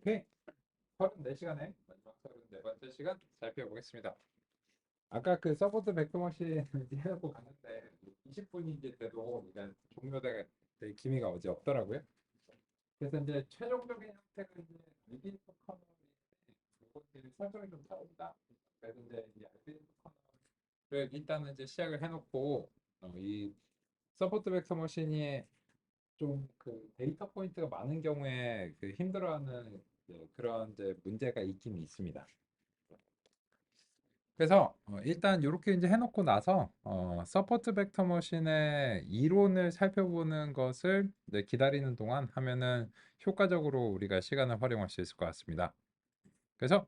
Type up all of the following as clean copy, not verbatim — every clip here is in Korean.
오케이. 34시간에 마지막 34번째 시간 살펴보겠습니다. 아까 그 서포트 벡터머신 이제 해놓고 갔는데 20분인지 돼도 이제 종료될 기미가 어제 없더라고요. 그래서 이제 최종적인 형태가 이제 알비노 커널인데 이것들이 설정이 좀 다릅니다. 그래서 이제 알비노 커널을 일단은 이제 시작을 해놓고 이 서포트 벡터머신이 좀 그 데이터 포인트가 많은 경우에 그 힘들어하는 그런 이제 문제가 있긴 있습니다. 그래서 일단 이렇게 이제 해놓고 나서 서포트 벡터 머신의 이론을 살펴보는 것을 이제 기다리는 동안 하면은 효과적으로 우리가 시간을 활용할 수 있을 것 같습니다. 그래서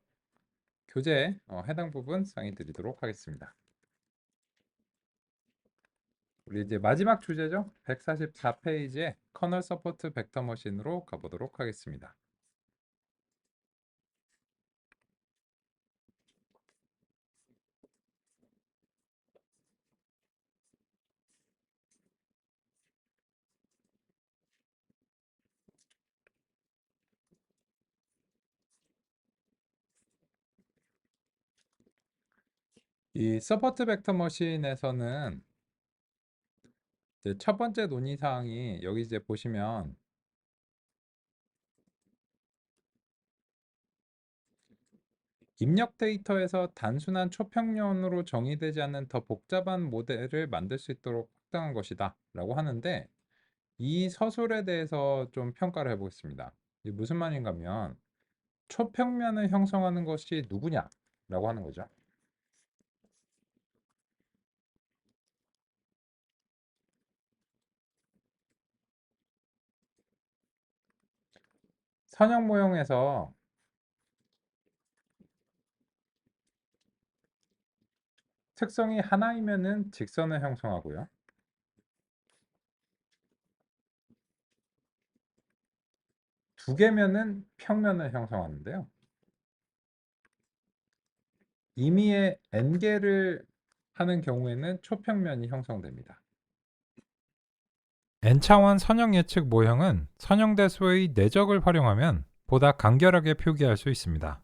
교재에 해당 부분 상의 드리도록 하겠습니다. 우리 이제 마지막 주제죠. 144페이지에 커널 서포트 벡터 머신으로 가보도록 하겠습니다. 이 서포트 벡터 머신에서는 이제 첫 번째 논의 사항이 여기 이제 보시면 입력 데이터에서 단순한 초평면으로 정의되지 않는 더 복잡한 모델을 만들 수 있도록 확장한 것이다 라고 하는데, 이 서술에 대해서 좀 평가를 해보겠습니다. 이게 무슨 말인가 하면 초평면을 형성하는 것이 누구냐 라고 하는 거죠. 선형 모형에서 특성이 하나이면은 직선을 형성하고요. 두 개면은 평면을 형성하는데요. 임의의 n개를 하는 경우에는 초평면이 형성됩니다. n차원 선형 예측 모형은 선형대수의 내적을 활용하면 보다 간결하게 표기할 수 있습니다.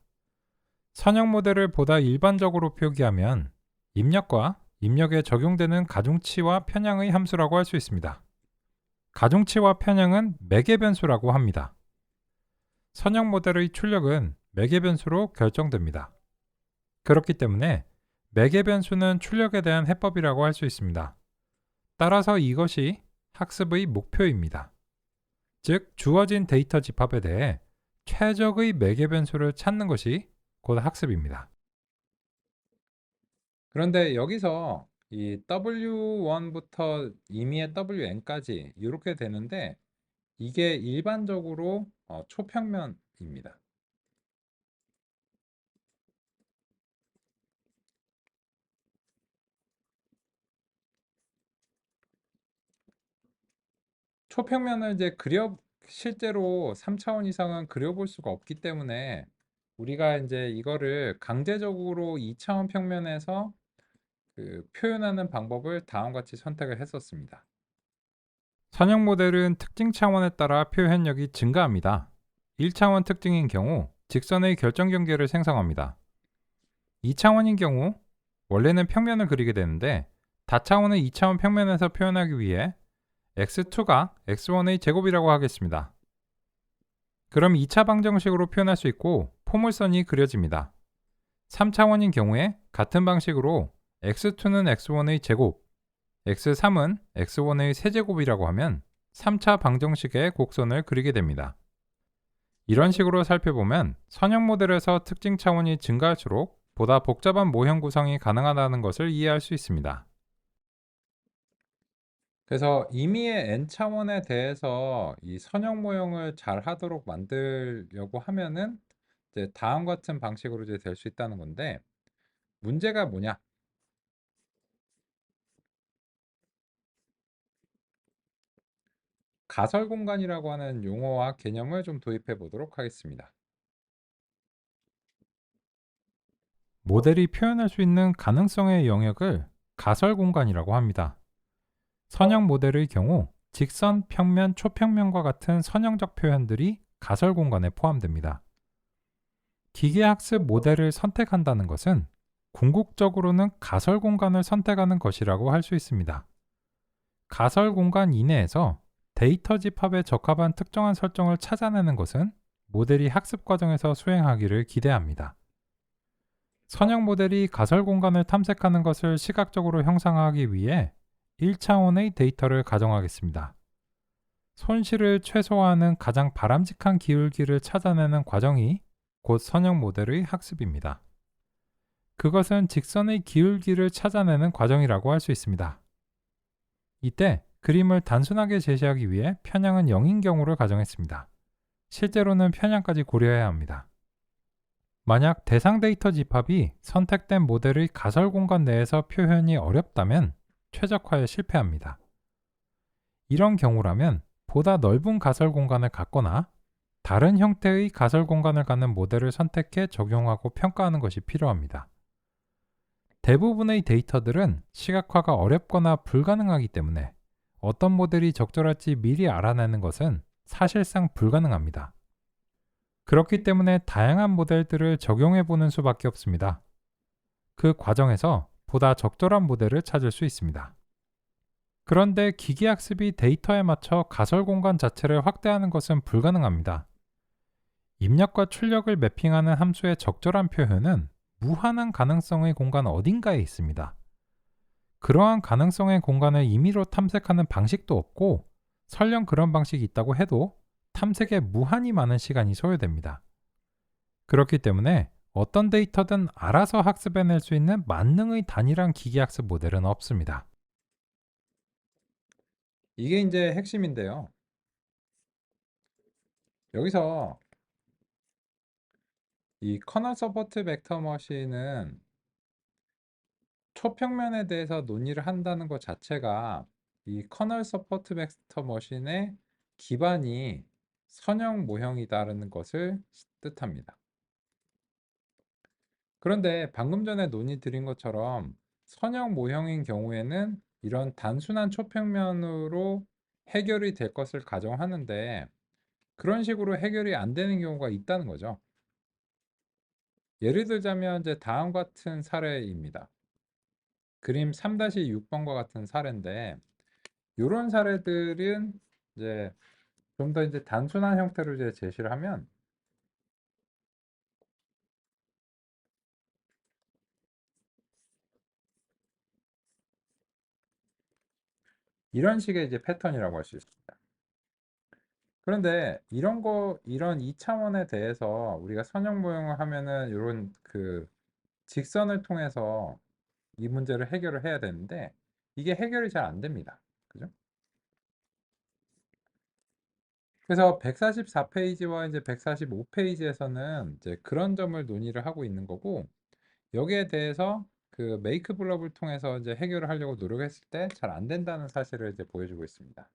선형 모델을 보다 일반적으로 표기하면 입력과 입력에 적용되는 가중치와 편향의 함수라고 할 수 있습니다. 가중치와 편향은 매개 변수라고 합니다. 선형 모델의 출력은 매개 변수로 결정됩니다. 그렇기 때문에 매개 변수는 출력에 대한 해법이라고 할 수 있습니다. 따라서 이것이 학습의 목표입니다. 즉, 주어진 데이터 집합에 대해 최적의 매개 변수를 찾는 것이 곧 학습입니다. 그런데 여기서 이 W1부터 임의의 WN까지 이렇게 되는데, 이게 일반적으로 초평면입니다. 초평면을 이제 실제로 3차원 이상은 그려볼 수가 없기 때문에 우리가 이제 이거를 강제적으로 2차원 평면에서 그 표현하는 방법을 다음과 같이 선택을 했었습니다. 선형 모델은 특징 차원에 따라 표현력이 증가합니다. 1차원 특징인 경우 직선의 결정 경계를 생성합니다. 2차원인 경우 원래는 평면을 그리게 되는데, 다차원의 2차원 평면에서 표현하기 위해 x2가 x1의 제곱이라고 하겠습니다. 그럼 2차 방정식으로 표현할 수 있고 포물선이 그려집니다. 3차원인 경우에 같은 방식으로 x2는 x1의 제곱, x3은 x1의 세제곱이라고 하면 3차 방정식의 곡선을 그리게 됩니다. 이런 식으로 살펴보면 선형 모델에서 특징 차원이 증가할수록 보다 복잡한 모형 구성이 가능하다는 것을 이해할 수 있습니다. 그래서 임의의 n차원에 대해서 이 선형 모형을 잘 하도록 만들려고 하면은 이제 다음 같은 방식으로 이제 될 수 있다는 건데, 문제가 뭐냐? 가설 공간이라고 하는 용어와 개념을 좀 도입해 보도록 하겠습니다. 모델이 표현할 수 있는 가능성의 영역을 가설 공간이라고 합니다. 선형 모델의 경우 직선, 평면, 초평면과 같은 선형적 표현들이 가설 공간에 포함됩니다. 기계학습 모델을 선택한다는 것은 궁극적으로는 가설 공간을 선택하는 것이라고 할 수 있습니다. 가설 공간 이내에서 데이터 집합에 적합한 특정한 설정을 찾아내는 것은 모델이 학습 과정에서 수행하기를 기대합니다. 선형 모델이 가설 공간을 탐색하는 것을 시각적으로 형상화하기 위해 1차원의 데이터를 가정하겠습니다. 손실을 최소화하는 가장 바람직한 기울기를 찾아내는 과정이 곧 선형 모델의 학습입니다. 그것은 직선의 기울기를 찾아내는 과정이라고 할 수 있습니다. 이때 그림을 단순하게 제시하기 위해 편향은 0인 경우를 가정했습니다. 실제로는 편향까지 고려해야 합니다. 만약 대상 데이터 집합이 선택된 모델의 가설 공간 내에서 표현이 어렵다면 최적화에 실패합니다. 이런 경우라면 보다 넓은 가설 공간을 갖거나 다른 형태의 가설 공간을 갖는 모델을 선택해 적용하고 평가하는 것이 필요합니다. 대부분의 데이터들은 시각화가 어렵거나 불가능하기 때문에 어떤 모델이 적절할지 미리 알아내는 것은 사실상 불가능합니다. 그렇기 때문에 다양한 모델들을 적용해 보는 수밖에 없습니다. 그 과정에서 보다 적절한 모델을 찾을 수 있습니다. 그런데 기계학습이 데이터에 맞춰 가설 공간 자체를 확대하는 것은 불가능합니다. 입력과 출력을 매핑하는 함수의 적절한 표현은 무한한 가능성의 공간 어딘가에 있습니다. 그러한 가능성의 공간을 임의로 탐색하는 방식도 없고 설령 그런 방식이 있다고 해도 탐색에 무한히 많은 시간이 소요됩니다. 그렇기 때문에 어떤 데이터든 알아서 학습해낼 수 있는 만능의 단일한 기계학습 모델은 없습니다. 이게 이제 핵심인데요. 여기서 이 커널 서포트 벡터 머신은 초평면에 대해서 논의를 한다는 것 자체가 이 커널 서포트 벡터 머신의 기반이 선형 모형이다라는 것을 뜻합니다. 그런데 방금 전에 논의 드린 것처럼 선형 모형인 경우에는 이런 단순한 초평면으로 해결이 될 것을 가정하는데 그런 식으로 해결이 안 되는 경우가 있다는 거죠. 예를 들자면 이제 다음 같은 사례입니다. 그림 3-6번과 같은 사례인데 이런 사례들은 이제 좀 더 이제 단순한 형태로 이제 제시를 하면 이런 식의 이제 패턴이라고 할 수 있습니다. 그런데 이런 2차원에 대해서 우리가 선형 모형을 하면은 이런 그 직선을 통해서 이 문제를 해결을 해야 되는데 이게 해결이 잘 안 됩니다. 그죠? 그래서 144페이지와 이제 145페이지에서는 이제 그런 점을 논의를 하고 있는 거고 여기에 대해서 그 메이크 블럭을 통해서 이제 해결을 하려고 노력했을 때 잘 안 된다는 사실을 이제 보여주고 있습니다.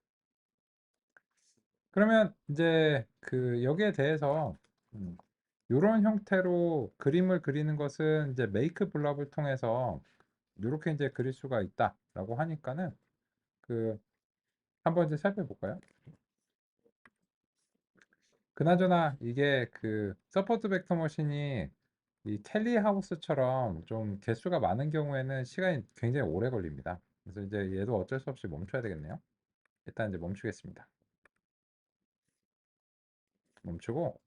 그러면 이제 그 여기에 대해서 이런 형태로 그림을 그리는 것은 이제 메이크 블럭을 통해서 이렇게 이제 그릴 수가 있다라고 하니까는 그 한번 이제 살펴볼까요? 그나저나 이게 그 서포트 벡터 머신이 이 텔리 하우스처럼 좀 개수가 많은 경우에는 시간이 굉장히 오래 걸립니다. 그래서 이제 얘도 어쩔 수 없이 멈춰야 되겠네요. 일단 이제 멈추겠습니다. 멈추고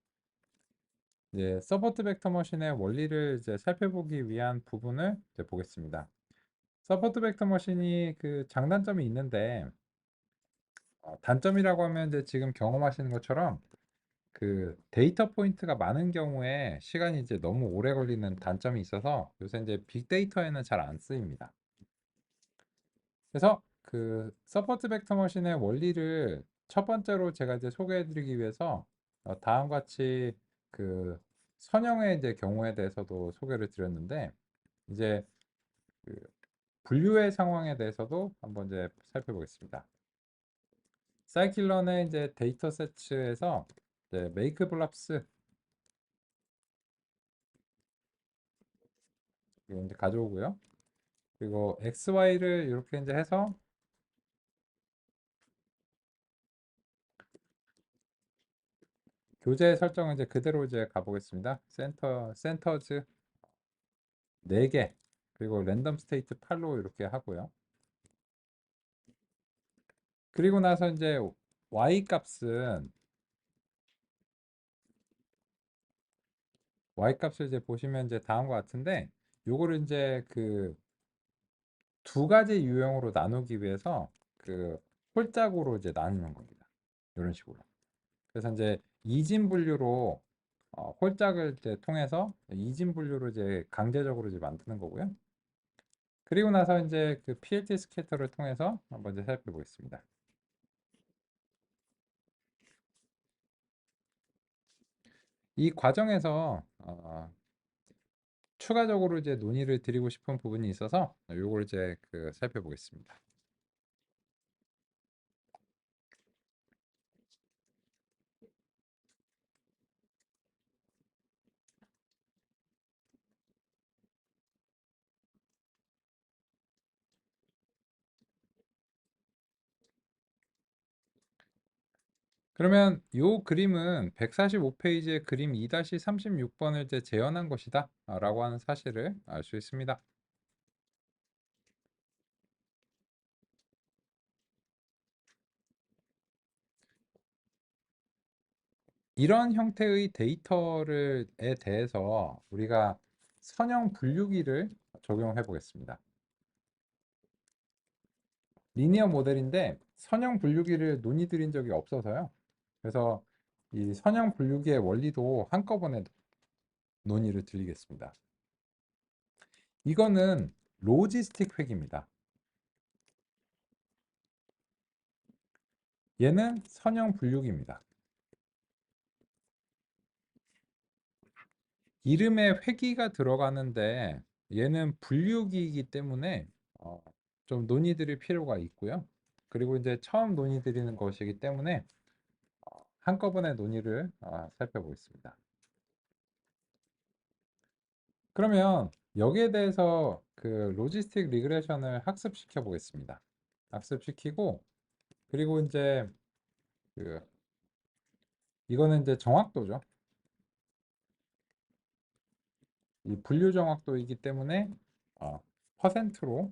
이제 서포트 벡터 머신의 원리를 이제 살펴보기 위한 부분을 이제 보겠습니다. 서포트 벡터 머신이 그 장단점이 있는데 단점이라고 하면 이제 지금 경험하시는 것처럼 그 데이터 포인트가 많은 경우에 시간이 이제 너무 오래 걸리는 단점이 있어서 요새 이제 빅데이터에는 잘 안 쓰입니다. 그래서 그 서포트 벡터 머신의 원리를 첫 번째로 제가 이제 소개해 드리기 위해서 다음과 같이 그 선형의 이제 경우에 대해서도 소개를 드렸는데 이제 그 분류의 상황에 대해서도 한번 이제 살펴보겠습니다. 사이클런의 이제 데이터 세트에서 이제 메이크 블랍스 이거 이제 가져오고요. 그리고 XY를 이렇게 이제 해서 교재 설정은 이제 그대로 이제 가보겠습니다. 센터즈 4개, 그리고 랜덤 스테이트 8로 이렇게 하고요. 그리고 나서 이제 y 값은 y 값을 이제 보시면 이제 다음과 같은데, 요거를 이제 그 두 가지 유형으로 나누기 위해서 그 홀짝으로 이제 나누는 겁니다. 이런 식으로. 그래서 이제 이진 분류로 홀짝을 이제 통해서 이진 분류로 이제 강제적으로 이제 만드는 거고요. 그리고 나서 이제 그 PLT 스캐터를 통해서 한번 이제 살펴보겠습니다. 이 과정에서 추가적으로 이제 논의를 드리고 싶은 부분이 있어서 요걸 이제 그 살펴보겠습니다. 그러면 요 그림은 145페이지의 그림 2-36번을 이제 재현한 것이다 라고 하는 사실을 알 수 있습니다. 이런 형태의 데이터에 대해서 우리가 선형 분류기를 적용해 보겠습니다. 리니어 모델인데 선형 분류기를 논의드린 적이 없어서요. 그래서 이 선형 분류기의 원리도 한꺼번에 논의를 드리겠습니다. 이거는 로지스틱 획입니다. 얘는 선형 분류기입니다. 이름에 회기가 들어가는데 얘는 분류기이기 때문에 어, 좀 논의드릴 필요가 있고요. 그리고 이제 처음 논의드리는 것이기 때문에 한꺼번에 논의를 살펴보겠습니다. 그러면 여기에 대해서 그 로지스틱 리그레션을 학습시켜 보겠습니다. 학습시키고, 그리고 이제 그 이거는 이제 정확도죠. 이 분류 정확도이기 때문에 퍼센트로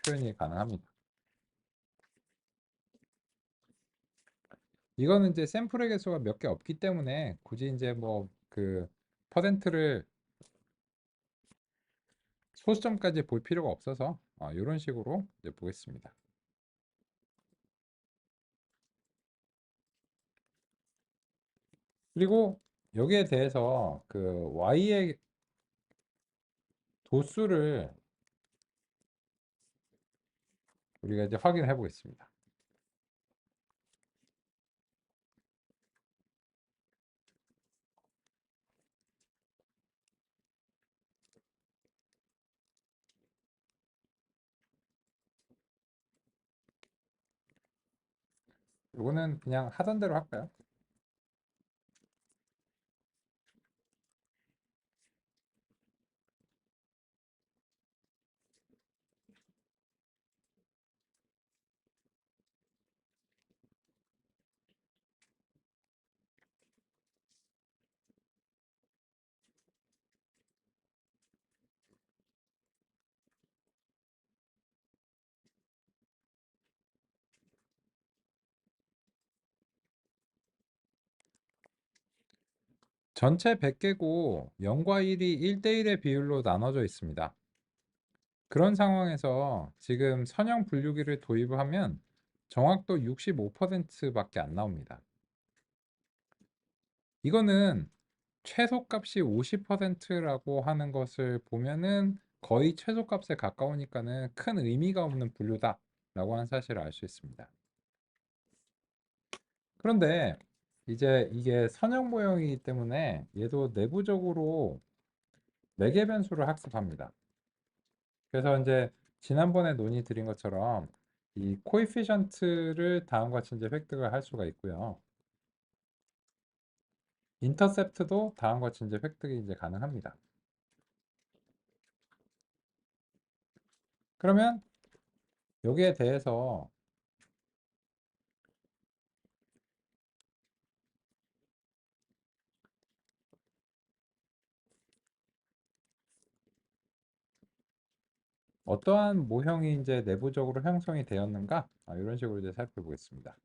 표현이 가능합니다. 이거는 이제 샘플의 개수가 몇 개 없기 때문에 굳이 이제 뭐 그 퍼센트를 소수점까지 볼 필요가 없어서 이런 식으로 이제 보겠습니다. 그리고 여기에 대해서 그 y의 도수를 우리가 이제 확인해 보겠습니다. 이거는 그냥 하던 대로 할까요? 전체 100개고 0과 1이 1대1의 비율로 나눠져 있습니다. 그런 상황에서 지금 선형 분류기를 도입하면 정확도 65%밖에 안 나옵니다. 이거는 최소값이 50%라고 하는 것을 보면은 거의 최소값에 가까우니까는 큰 의미가 없는 분류다라고 하는 사실을 알 수 있습니다. 그런데 이제 이게 선형 모형이기 때문에 얘도 내부적으로 매개 변수를 학습합니다. 그래서 이제 지난번에 논의 드린 것처럼 이 코에피션트를 다음과 같이 이제 획득을 할 수가 있고요. 인터셉트도 다음과 같이 이제 획득이 이제 가능합니다. 그러면 여기에 대해서 어떠한 모형이 이제 내부적으로 형성이 되었는가? 이런 식으로 이제 살펴보겠습니다.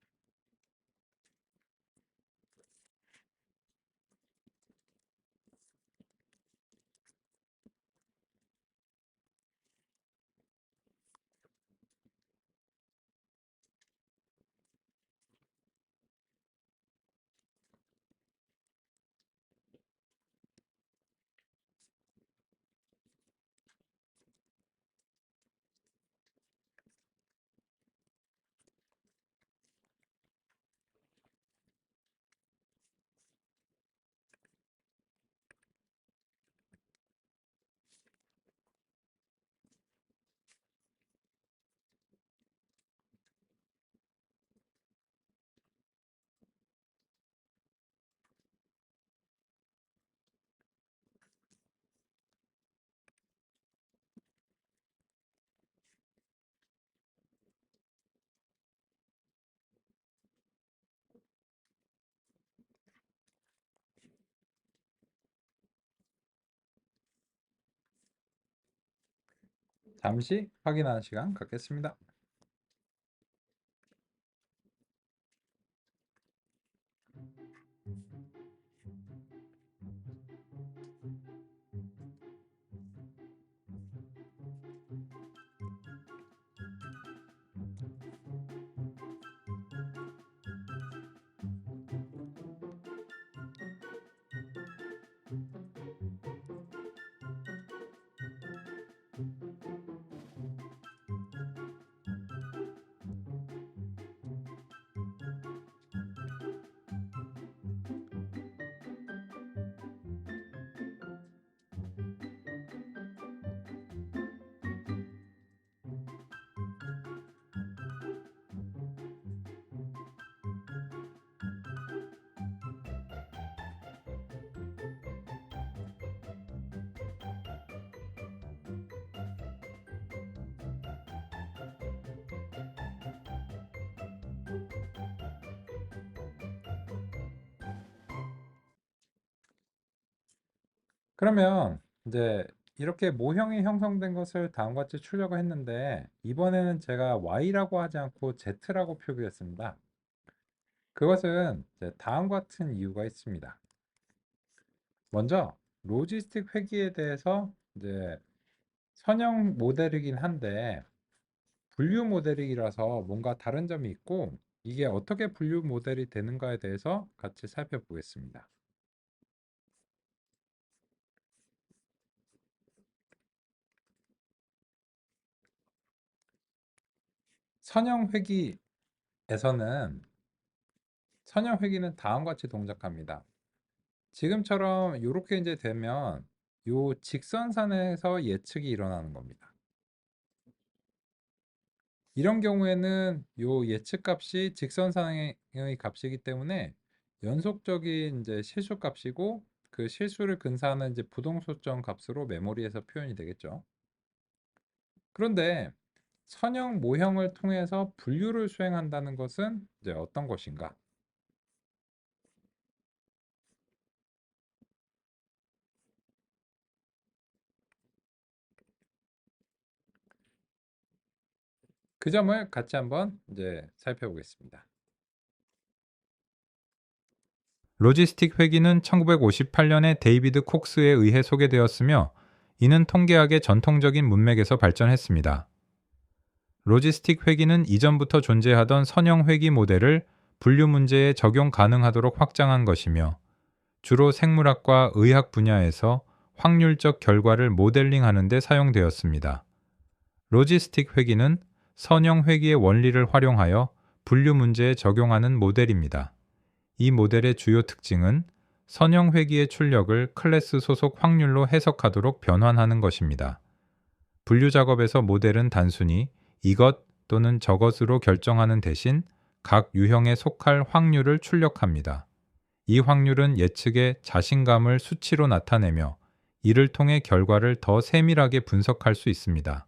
잠시 확인하는 시간 갖겠습니다. 그러면 이제 이렇게 모형이 형성된 것을 다음과 같이 출력을 했는데 이번에는 제가 Y라고 하지 않고 Z라고 표기했습니다. 그것은 이제 다음과 같은 이유가 있습니다. 먼저 로지스틱 회기에 대해서 이제 선형 모델이긴 한데 분류 모델이라서 뭔가 다른 점이 있고 이게 어떻게 분류 모델이 되는가에 대해서 같이 살펴보겠습니다. 선형 회기에서는 선형 회기는 다음과 같이 동작합니다. 지금처럼 이렇게 이제 되면 요 직선상에서 예측이 일어나는 겁니다. 이런 경우에는 요 예측 값이 직선상의 값이기 때문에 연속적인 이제 실수 값이고 그 실수를 근사하는 이제 부동소점 값으로 메모리에서 표현이 되겠죠. 그런데 선형 모형을 통해서 분류를 수행한다는 것은 이제 어떤 것인가? 그 점을 같이 한번 이제 살펴보겠습니다. 로지스틱 회기는 1958년에 데이비드 콕스에 의해 소개되었으며 이는 통계학의 전통적인 문맥에서 발전했습니다. 로지스틱 회기는 이전부터 존재하던 선형 회기 모델을 분류 문제에 적용 가능하도록 확장한 것이며 주로 생물학과 의학 분야에서 확률적 결과를 모델링하는 데 사용되었습니다. 로지스틱 회기는 선형 회기의 원리를 활용하여 분류 문제에 적용하는 모델입니다. 이 모델의 주요 특징은 선형 회기의 출력을 클래스 소속 확률로 해석하도록 변환하는 것입니다. 분류 작업에서 모델은 단순히 이것 또는 저것으로 결정하는 대신 각 유형에 속할 확률을 출력합니다. 이 확률은 예측의 자신감을 수치로 나타내며 이를 통해 결과를 더 세밀하게 분석할 수 있습니다.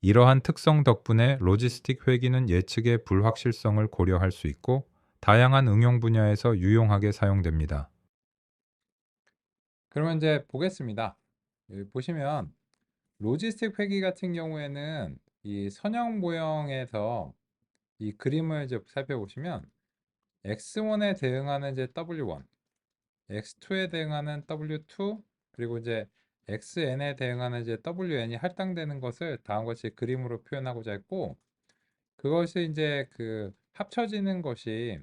이러한 특성 덕분에 로지스틱 회기는 예측의 불확실성을 고려할 수 있고 다양한 응용 분야에서 유용하게 사용됩니다. 그러면 이제 보겠습니다. 여기 보시면 로지스틱 회기 같은 경우에는 이 선형 모형에서 이 그림을 이제 살펴보시면 X1에 대응하는 이제 W1, X2에 대응하는 W2, 그리고 이제 XN에 대응하는 이제 WN이 할당되는 것을 다음과 같이 그림으로 표현하고자 했고, 그것이 이제 그 합쳐지는 것이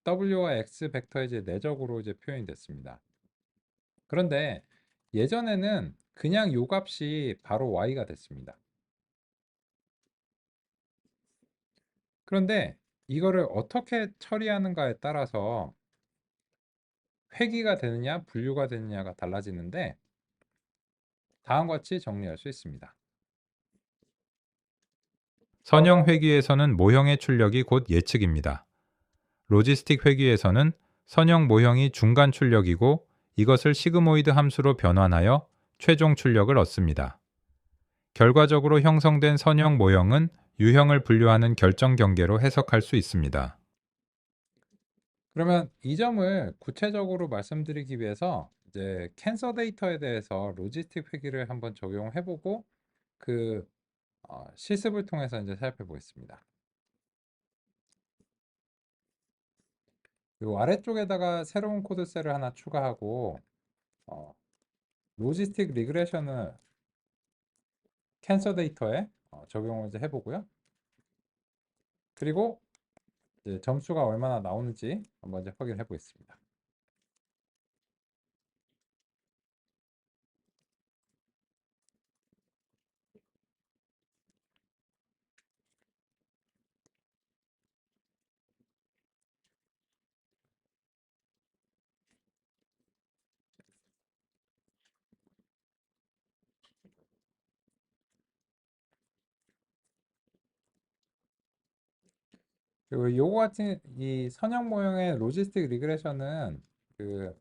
W와 X 벡터의 이제 내적으로 이제 표현이 됐습니다. 그런데 예전에는 그냥 요 값이 바로 Y가 됐습니다. 그런데 이거를 어떻게 처리하는가에 따라서 회귀가 되느냐 분류가 되느냐가 달라지는데, 다음과 같이 정리할 수 있습니다. 선형 회귀에서는 모형의 출력이 곧 예측입니다. 로지스틱 회귀에서는 선형 모형이 중간 출력이고 이것을 시그모이드 함수로 변환하여 최종 출력을 얻습니다. 결과적으로 형성된 선형 모형은 유형을 분류하는 결정 경계로 해석할 수 있습니다. 그러면 이 점을 구체적으로 말씀드리기 위해서 이제 캔서 데이터에 대해서 로지스틱 회귀를 한번 적용해보고 그 실습을 통해서 이제 살펴보겠습니다. 이 아래쪽에다가 새로운 코드 셀을 하나 추가하고 어, 로지스틱 리그레션을 캔서 데이터에 적용을 이제 해보고요. 그리고 이제 점수가 얼마나 나오는지 한번 이제 확인해 보겠습니다. 그리고 요거 같은 이 선형 모형의 로지스틱 리그레션은 그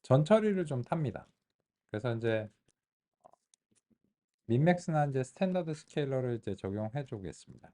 전처리를 좀 탑니다. 그래서 이제 민맥스나 이제 스탠다드 스케일러를 이제 적용해 주겠습니다.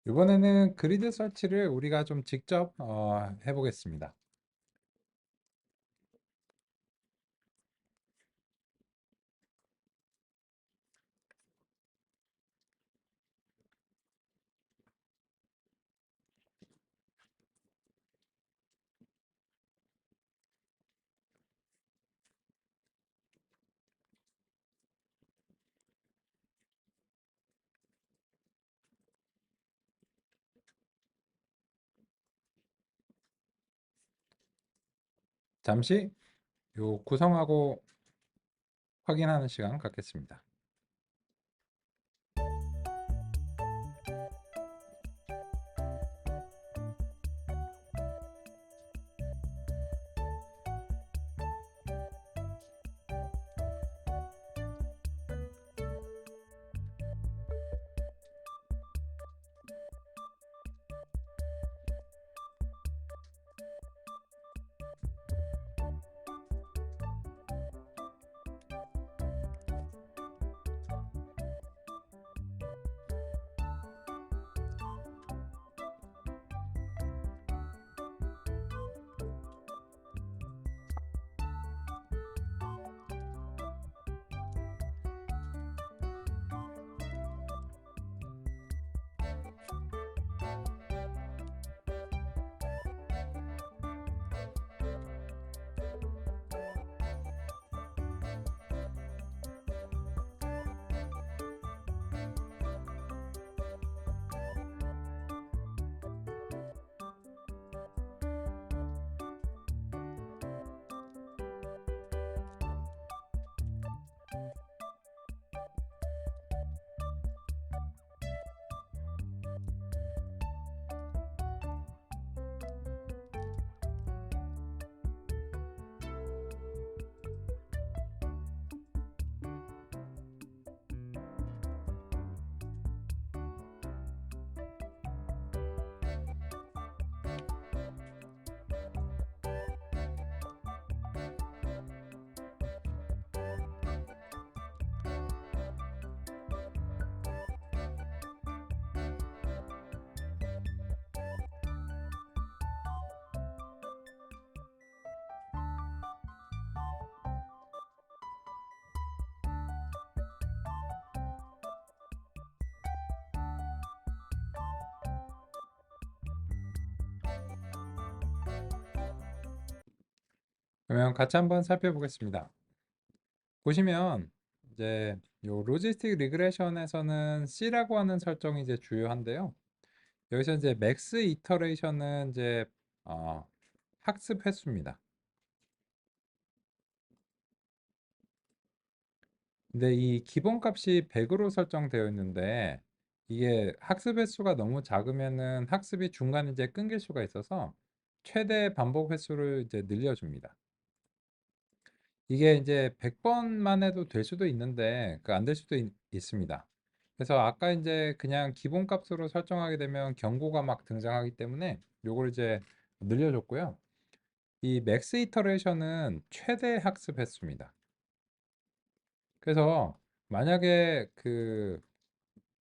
이번에는 그리드 설치를 우리가 좀 직접 해보겠습니다. 잠시 요 구성하고 확인하는 시간 갖겠습니다. 그러면 같이 한번 살펴보겠습니다. 보시면 이제 요 로지스틱 리그레션에서는 C라고 하는 설정이 이제 주요한데요. 여기서 이제 맥스 이터레이션은 이제 어, 학습 횟수입니다. 근데 이 기본값이 100으로 설정되어 있는데 이게 학습 횟수가 너무 작으면은 학습이 중간에 이제 끊길 수가 있어서 최대 반복 횟수를 이제 늘려줍니다. 이게 이제 100번만 해도 될 수도 있는데 그 안 될 수도 있습니다. 그래서 아까 이제 그냥 기본값으로 설정하게 되면 경고가 막 등장하기 때문에 요걸 이제 늘려줬고요. 이 맥스 이터레이션은 최대 학습 횟수입니다. 그래서 만약에 그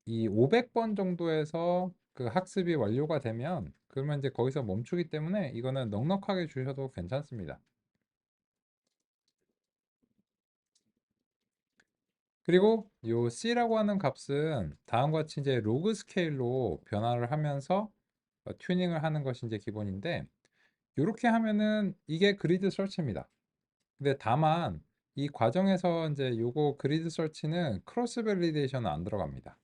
이 500번 정도에서 그 학습이 완료가 되면 그러면 이제 거기서 멈추기 때문에 이거는 넉넉하게 주셔도 괜찮습니다. 그리고 요 C라고 하는 값은 다음과 같이 이제 로그 스케일로 변화를 하면서 튜닝을 하는 것이 이제 기본인데 이렇게 하면은 이게 그리드 설치입니다. 근데 다만 이 과정에서 이제 요거 그리드 설치는 크로스 밸리데이션은 안 들어갑니다.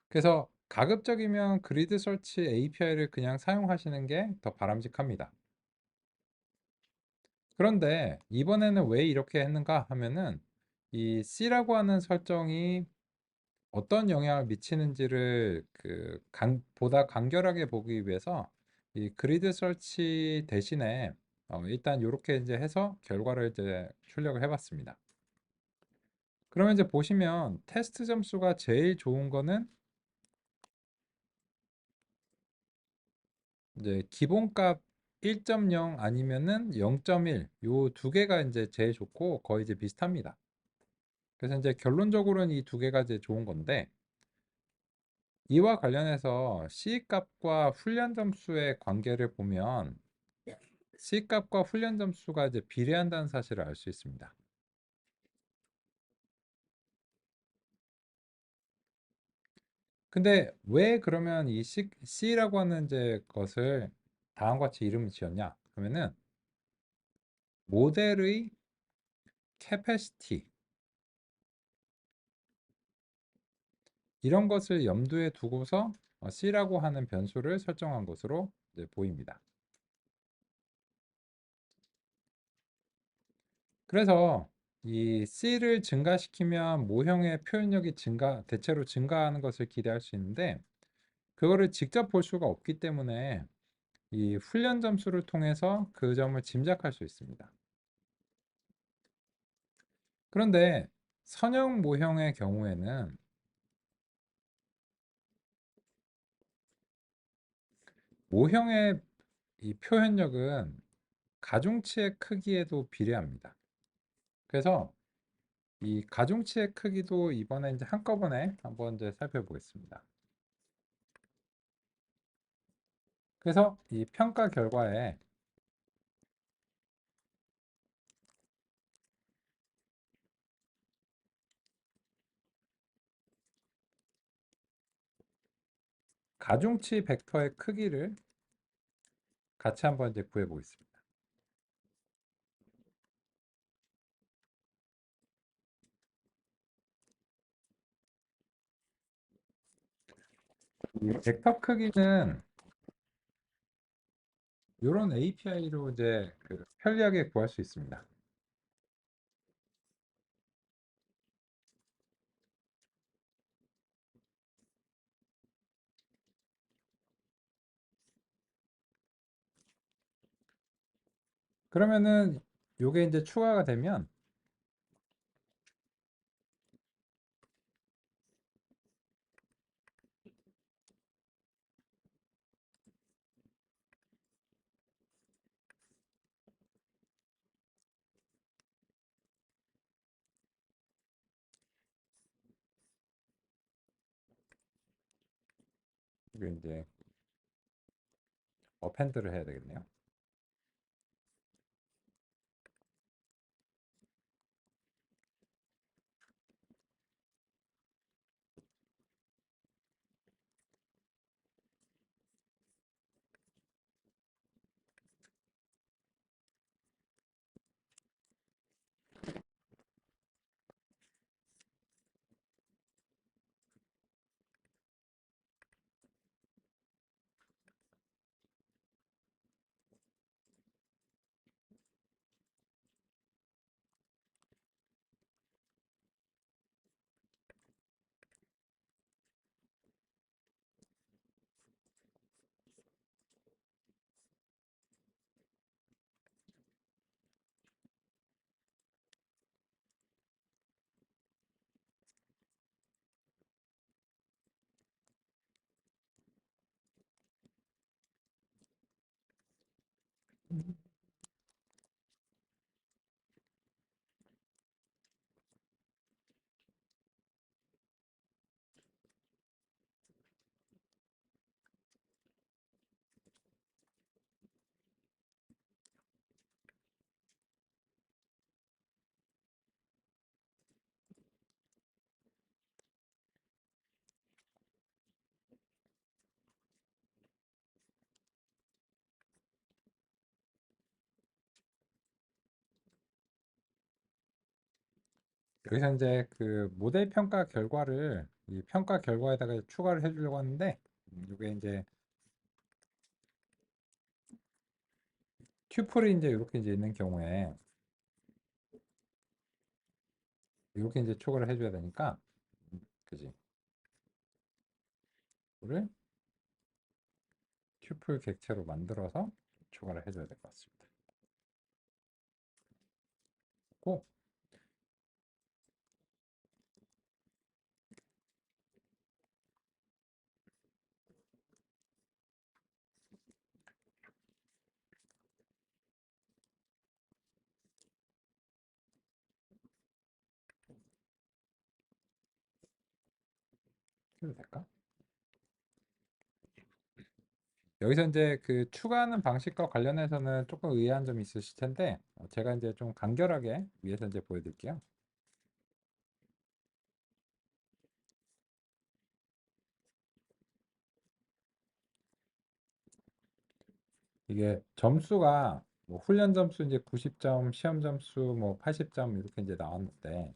그래서 가급적이면 그리드 설치 API를 그냥 사용하시는 게 더 바람직합니다. 그런데 이번에는 왜 이렇게 했는가 하면은 이 C라고 하는 설정이 어떤 영향을 미치는지를 보다 간결하게 보기 위해서 이 그리드 설치 대신에 일단 이렇게 이제 해서 결과를 이제 출력을 해봤습니다. 그러면 이제 보시면 테스트 점수가 제일 좋은 거는 이제 기본값 1.0 아니면은 0.1 요 두 개가 이제 제일 좋고 거의 이제 비슷합니다. 그래서 이제 결론적으로는 이 두 개가 이제 좋은 건데 이와 관련해서 C 값과 훈련 점수의 관계를 보면 C 값과 훈련 점수가 이제 비례한다는 사실을 알 수 있습니다. 근데 왜 그러면 이 C라고 하는 이제 것을 다음과 같이 이름을 지었냐? 그러면은 모델의 캐패시티 이런 것을 염두에 두고서 C라고 하는 변수를 설정한 것으로 이제 보입니다. 그래서 이 C를 증가시키면 모형의 표현력이 대체로 증가하는 것을 기대할 수 있는데 그거를 직접 볼 수가 없기 때문에 이 훈련 점수를 통해서 그 점을 짐작할 수 있습니다. 그런데 선형 모형의 경우에는 모형의 이 표현력은 가중치의 크기에도 비례합니다. 그래서 이 가중치의 크기도 이번에 이제 한꺼번에 한번 이제 살펴보겠습니다. 그래서 이 평가 결과에 가중치 벡터의 크기를 같이 한번 이제 구해 보겠습니다. 이 벡터 크기는 이런 API로 이제 편리하게 구할 수 있습니다. 그러면은 요게 이제 추가가 되면 이게 이제 어펜드를 해야 되겠네요. 여기서 이제 그 모델 평가 결과를 이 평가 결과에다가 추가를 해주려고 하는데 이게 이제 튜플이 이제 이렇게 이제 있는 경우에 이렇게 이제 추가를 해줘야 되니까 그지? 이거를 튜플 객체로 만들어서 추가를 해줘야 될 것 같습니다. 꼭 해도 될까? 여기서 이제 그 추가하는 방식과 관련해서는 조금 의아한 점이 있으실 텐데 제가 이제 좀 간결하게 위에서 이제 보여드릴게요. 이게 점수가 뭐 훈련 점수 이제 90점, 시험 점수 뭐 80점 이렇게 이제 나왔는데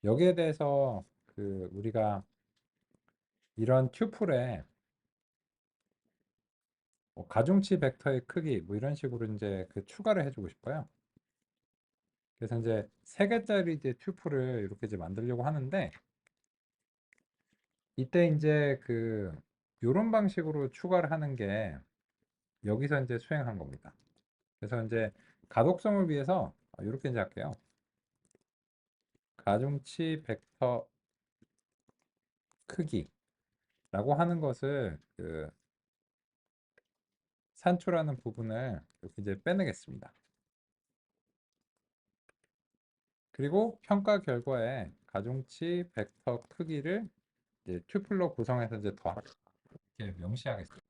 여기에 대해서 그 우리가 이런 튜플에 뭐 가중치 벡터의 크기 뭐 이런 식으로 이제 그 추가를 해주고 싶어요. 그래서 이제 세 개짜리 이제 튜플을 이렇게 이제 만들려고 하는데 이때 이제 그 요런 방식으로 추가를 하는 게 여기서 이제 수행한 겁니다. 그래서 이제 가독성을 위해서 이렇게 이제 할게요. 가중치 벡터 크기라고 하는 것을 그 산출하는 부분을 이렇게 이제 빼내겠습니다. 그리고 평가 결과에 가중치 벡터 크기를 이제 튜플로 구성해서 이제 더 이렇게 명시하겠습니다.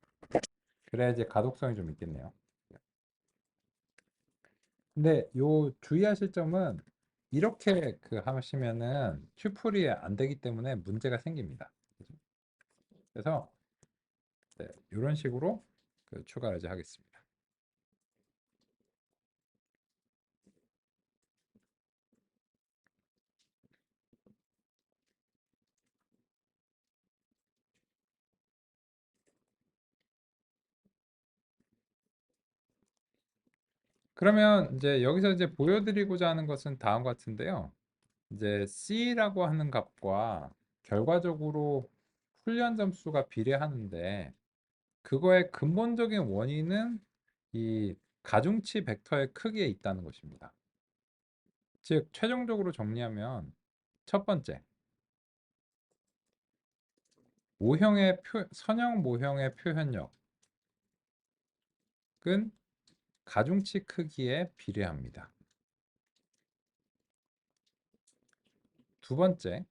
그래야 이제 가독성이 좀 있겠네요. 근데 요 주의하실 점은 이렇게 그 하시면은 튜플이 안 되기 때문에 문제가 생깁니다. 그래서 네, 이런 식으로 그 추가를 이제 하겠습니다. 그러면 이제 여기서 이제 보여드리고자 하는 것은 다음 같은데요. 이제 C라고 하는 값과 결과적으로 훈련 점수가 비례하는데 그거의 근본적인 원인은 이 가중치 벡터의 크기에 있다는 것입니다. 즉 최종적으로 정리하면 첫 번째 선형 모형의 표현력은 가중치 크기에 비례합니다. 두 번째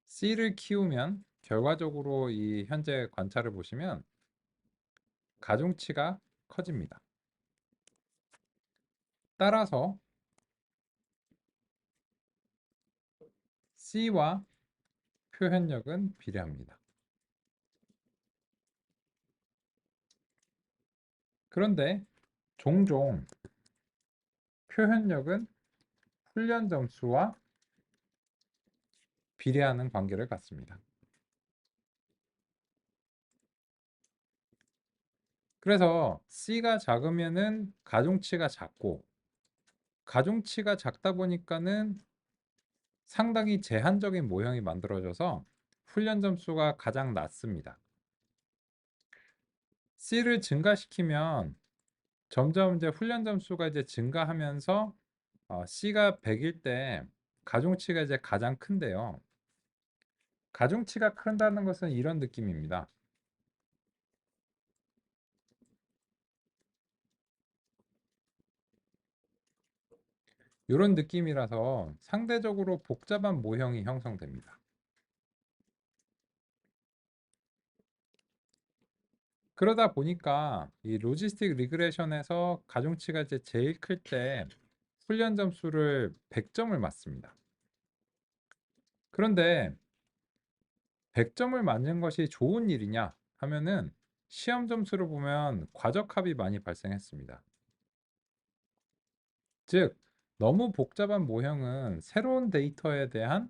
C를 키우면 결과적으로 이 현재 관찰을 보시면 가중치가 커집니다. 따라서 C와 표현력은 비례합니다. 그런데 종종 표현력은 훈련 점수와 비례하는 관계를 갖습니다. 그래서 C가 작으면은 가중치가 작고 가중치가 작다 보니까는 상당히 제한적인 모형이 만들어져서 훈련 점수가 가장 낮습니다. C를 증가시키면 점점 이제 훈련 점수가 이제 증가하면서 C가 100일 때 가중치가 이제 가장 큰데요. 가중치가 큰다는 것은 이런 느낌입니다. 이런 느낌이라서 상대적으로 복잡한 모형이 형성됩니다. 그러다 보니까 이 로지스틱 리그레션에서 가중치가 이제 제일 클 때 훈련 점수를 100점을 맞습니다. 그런데 100점을 맞는 것이 좋은 일이냐 하면은 시험 점수를 보면 과적합이 많이 발생했습니다. 즉, 너무 복잡한 모형은 새로운 데이터에 대한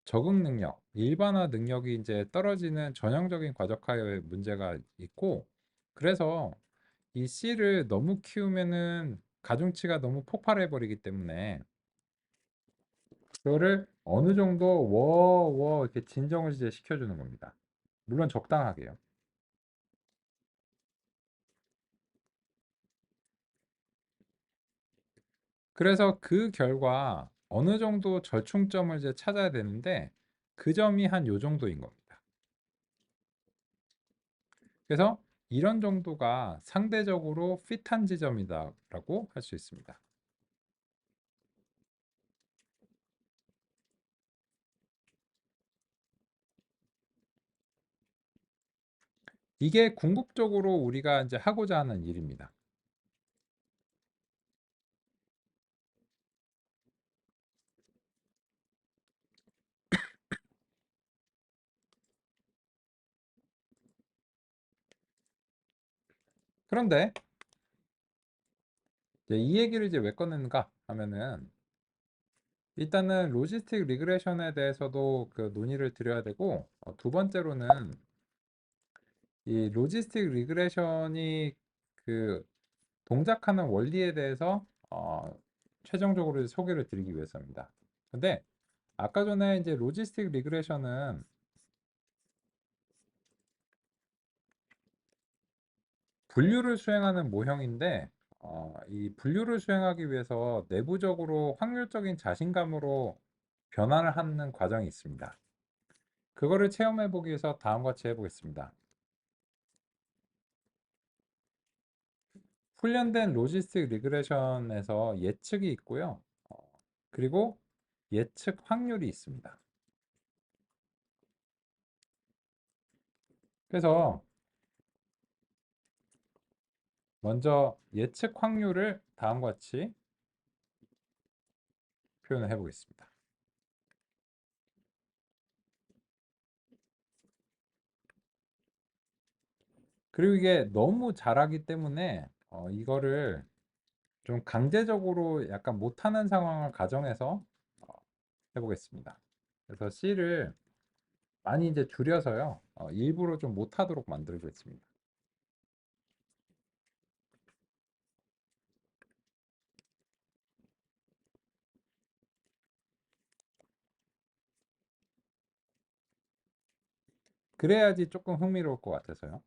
적응 능력, 일반화 능력이 이제 떨어지는 전형적인 과적화의 문제가 있고, 그래서 이 C를 너무 키우면은 가중치가 너무 폭발해 버리기 때문에 그거를 어느 정도 워워 이렇게 진정을 이제 시켜주는 겁니다. 물론 적당하게요. 그래서 그 결과 어느 정도 절충점을 이제 찾아야 되는데 그 점이 한 요 정도인 겁니다. 그래서 이런 정도가 상대적으로 핏한 지점이다라고 할 수 있습니다. 이게 궁극적으로 우리가 이제 하고자 하는 일입니다. 그런데 이제 이 얘기를 이제 왜 꺼내는가 하면은 일단은 로지스틱 리그레션에 대해서도 그 논의를 드려야 되고 두 번째로는 이 로지스틱 리그레션이 그 동작하는 원리에 대해서 최종적으로 소개를 드리기 위해서입니다. 근데 아까 전에 이제 로지스틱 리그레션은 분류를 수행하는 모형인데 이 분류를 수행하기 위해서 내부적으로 확률적인 자신감으로 변환을 하는 과정이 있습니다. 그거를 체험해 보기 위해서 다음과 같이 해보겠습니다. 훈련된 로지스틱 리그레션에서 예측이 있고요. 그리고 예측 확률이 있습니다. 그래서 먼저 예측 확률을 다음과 같이 표현을 해보겠습니다. 그리고 이게 너무 잘하기 때문에 이거를 좀 강제적으로 약간 못하는 상황을 가정해서 어, 해보겠습니다. 그래서 C를 많이 이제 줄여서요. 일부러 좀 못하도록 만들겠습니다. 그래야지 조금 흥미로울 것 같아서요.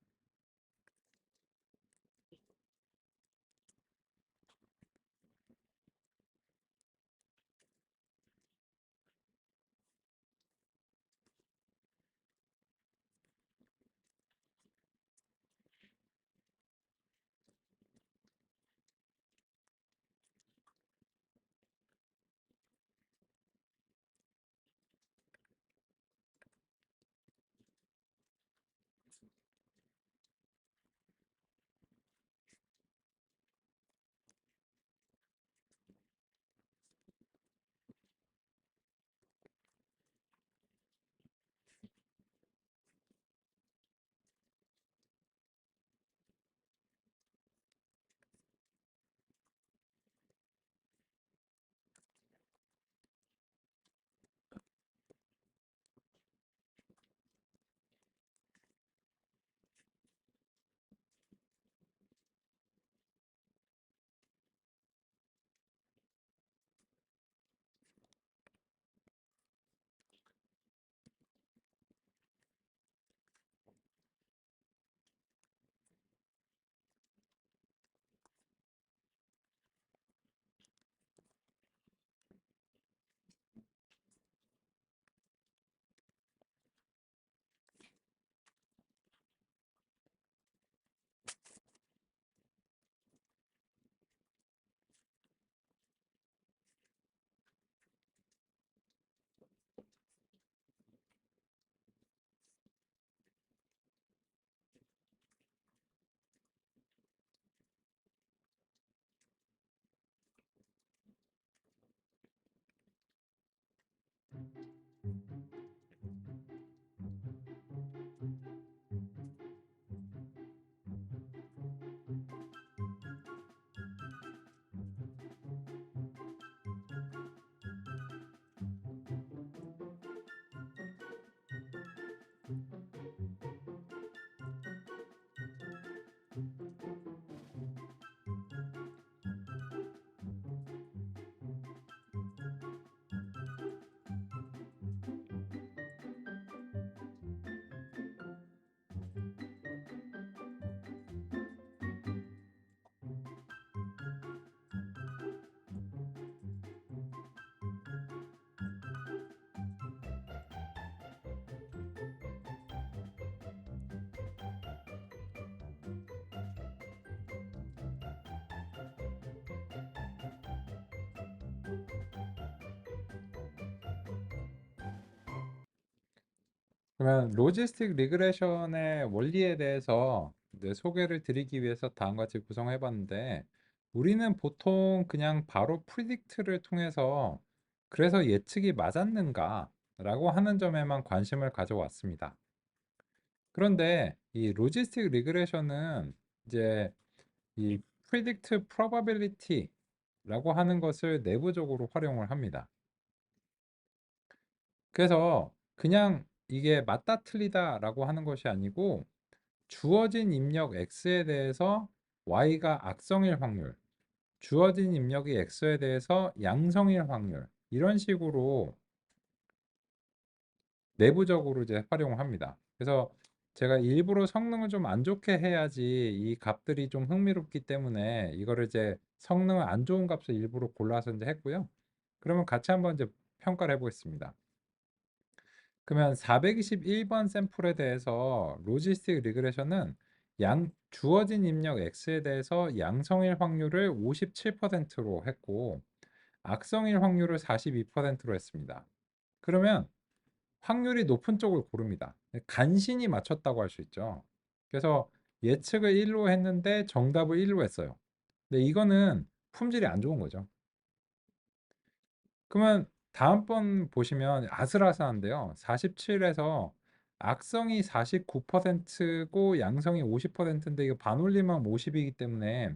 그러면 로지스틱 리그레션의 원리에 대해서 이제 소개를 드리기 위해서 다음과 같이 구성해 봤는데 우리는 보통 그냥 바로 프리딕트를 통해서 그래서 예측이 맞았는가라고 하는 점에만 관심을 가져왔습니다. 그런데 이 로지스틱 리그레션은 이제 이 predict probability라고 하는 것을 내부적으로 활용을 합니다. 그래서 그냥 이게 맞다 틀리다라고 하는 것이 아니고 주어진 입력 x에 대해서 y가 악성일 확률, 주어진 입력이 x에 대해서 양성일 확률, 이런 식으로 내부적으로 이제 활용을 합니다. 그래서 제가 일부러 성능을 좀 안 좋게 해야지 이 값들이 좀 흥미롭기 때문에 이거를 이제 성능을 안 좋은 값을 일부러 골라서 이제 했고요. 그러면 같이 한번 이제 평가를 해보겠습니다. 그러면 421번 샘플에 대해서 로지스틱 리그레션은 주어진 입력 x에 대해서 양성일 확률을 57%로 했고 악성일 확률을 42%로 했습니다. 그러면 확률이 높은 쪽을 고릅니다. 간신히 맞췄다고 할 수 있죠. 그래서 예측을 1로 했는데 정답을 1로 했어요. 근데 이거는 품질이 안 좋은 거죠. 그러면 다음번 보시면 아슬아슬한데요. 47에서 악성이 49%고 양성이 50%인데 이거 반올림하면 50이기 때문에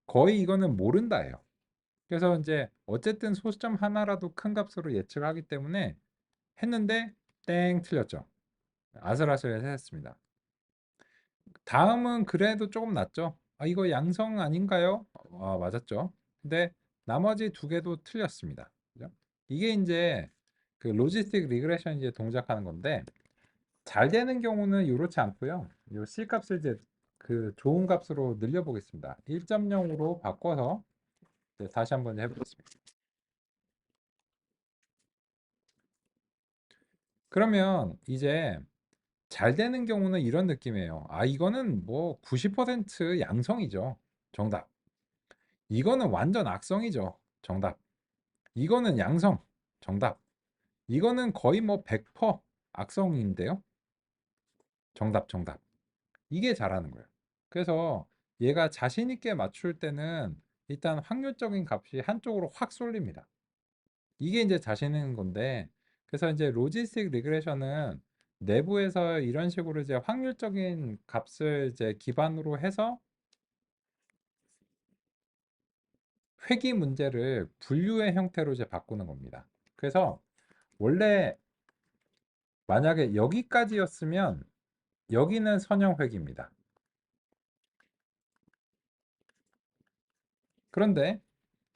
거의 이거는 모른다예요. 그래서 이제 어쨌든 소수점 하나라도 큰 값으로 예측하기 때문에 했는데 땡 틀렸죠. 아슬아슬해서 했습니다. 다음은 그래도 조금 낫죠. 아, 이거 양성 아닌가요? 아, 맞았죠. 근데 나머지 두 개도 틀렸습니다. 그죠? 이게 이제 그 로지스틱 리그레션 이제 동작하는 건데 잘 되는 경우는 이렇지 않고요. 이 C 값을 이제 그 좋은 값으로 늘려 보겠습니다. 1.0으로 바꿔서 이제 다시 한번 해보겠습니다. 그러면 이제 잘 되는 경우는 이런 느낌이에요. 아, 이거는 뭐 90% 양성이죠. 정답. 이거는 완전 악성이죠. 정답. 이거는 양성. 정답. 이거는 거의 뭐 100% 악성인데요. 정답, 정답. 이게 잘하는 거예요. 그래서 얘가 자신 있게 맞출 때는 일단 확률적인 값이 한쪽으로 확 쏠립니다. 이게 이제 자신 있는 건데, 그래서 이제 로지스틱 리그레션은 내부에서 이런 식으로 이제 확률적인 값을 이제 기반으로 해서 회귀 문제를 분류의 형태로 이제 바꾸는 겁니다. 그래서 원래 만약에 여기까지였으면 여기는 선형 회귀입니다. 그런데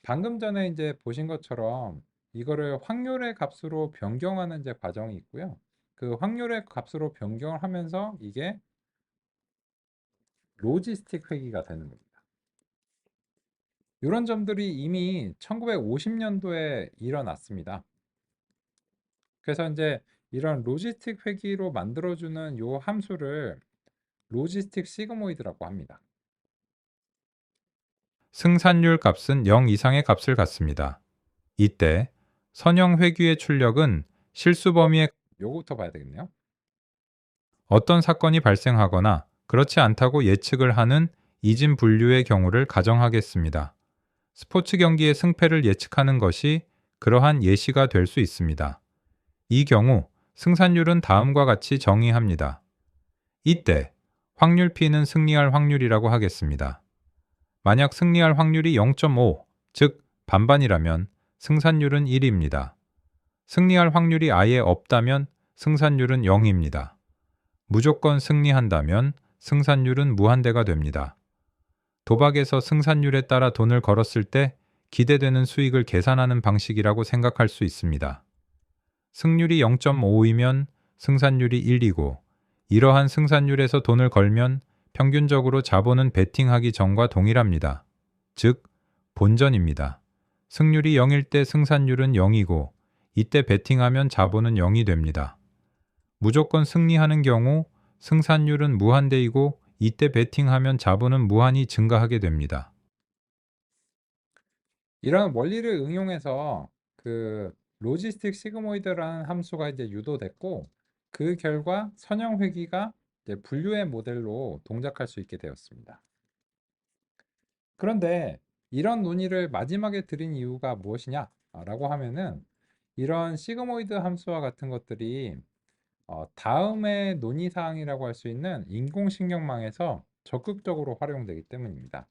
방금 전에 이제 보신 것처럼 이거를 확률의 값으로 변경하는 이제 과정이 있고요. 그 확률의 값으로 변경을 하면서 이게 로지스틱 회귀가 되는 겁니다. 이런 점들이 이미 1950년도에 일어났습니다. 그래서 이제 이런 로지스틱 회귀로 만들어주는 요 함수를 로지스틱 시그모이드라고 합니다. 승산율 값은 0 이상의 값을 갖습니다. 이때 선형 회귀의 출력은 실수 범위의 요거부터 봐야 되겠네요. 어떤 사건이 발생하거나 그렇지 않다고 예측을 하는 이진 분류의 경우를 가정하겠습니다. 스포츠 경기의 승패를 예측하는 것이 그러한 예시가 될 수 있습니다. 이 경우 승산율은 다음과 같이 정의합니다. 이때 확률 P는 승리할 확률이라고 하겠습니다. 만약 승리할 확률이 0.5, 즉 반반이라면 승산율은 1입니다. 승리할 확률이 아예 없다면 승산율은 0입니다. 무조건 승리한다면 승산율은 무한대가 됩니다. 도박에서 승산율에 따라 돈을 걸었을 때 기대되는 수익을 계산하는 방식이라고 생각할 수 있습니다. 승률이 0.5이면 승산율이 1이고 이러한 승산율에서 돈을 걸면 평균적으로 자본은 베팅하기 전과 동일합니다. 즉, 본전입니다. 승률이 0일 때 승산율은 0이고 이때 베팅하면 자본은 0이 됩니다. 무조건 승리하는 경우 승산율은 무한대이고 이때 베팅하면 자본은 무한히 증가하게 됩니다. 이런 원리를 응용해서 그 로지스틱 시그모이드라는 함수가 이제 유도됐고 그 결과 선형 회귀가 이제 분류의 모델로 동작할 수 있게 되었습니다. 그런데 이런 논의를 마지막에 드린 이유가 무엇이냐라고 하면은 이런 시그모이드 함수와 같은 것들이 다음의 논의 사항이라고 할 수 있는 인공신경망에서 적극적으로 활용되기 때문입니다.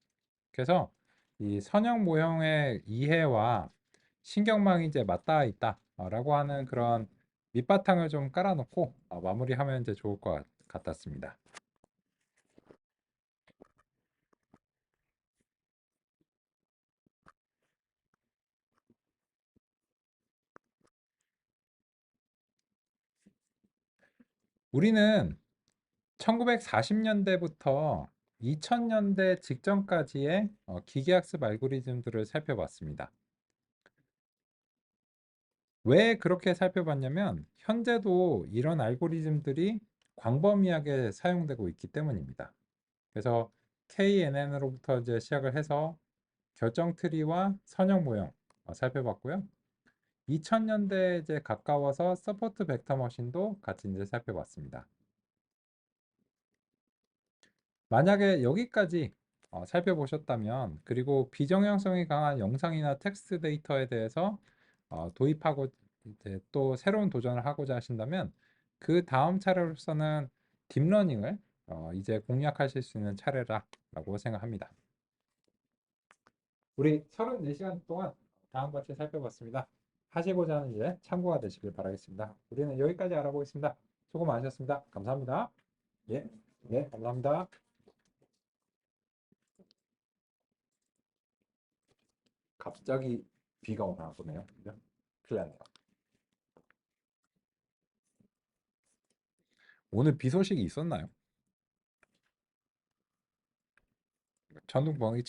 그래서 이 선형 모형의 이해와 신경망이 이제 맞닿아 있다라고 하는 그런 밑바탕을 좀 깔아놓고 마무리하면 이제 좋을 것 같았습니다. 우리는 1940년대부터 2000년대 직전까지의 기계학습 알고리즘들을 살펴봤습니다. 왜 그렇게 살펴봤냐면 현재도 이런 알고리즘들이 광범위하게 사용되고 있기 때문입니다. 그래서 KNN으로부터 이제 시작을 해서 결정 트리와 선형 모형 살펴봤고요. 2000년대에 이제 가까워서 서포트 벡터 머신도 같이 이제 살펴봤습니다. 만약에 여기까지 살펴보셨다면, 그리고 비정형성이 강한 영상이나 텍스트 데이터에 대해서 도입하고 이제 또 새로운 도전을 하고자 하신다면 그 다음 차례로서는 딥러닝을 이제 공략하실 수 있는 차례라고 생각합니다. 우리 34시간 동안 다음과 같이 살펴봤습니다. 하시고자 하는 일에 참고가 되시길 바라겠습니다. 우리는 여기까지 알아보겠습니다. 수고 많으셨습니다. 감사합니다. 예, 네, 감사합니다. 갑자기 비가 오나 보네요. 그죠? 큰일 났네요. 오늘 비 소식이 있었나요? 천둥번개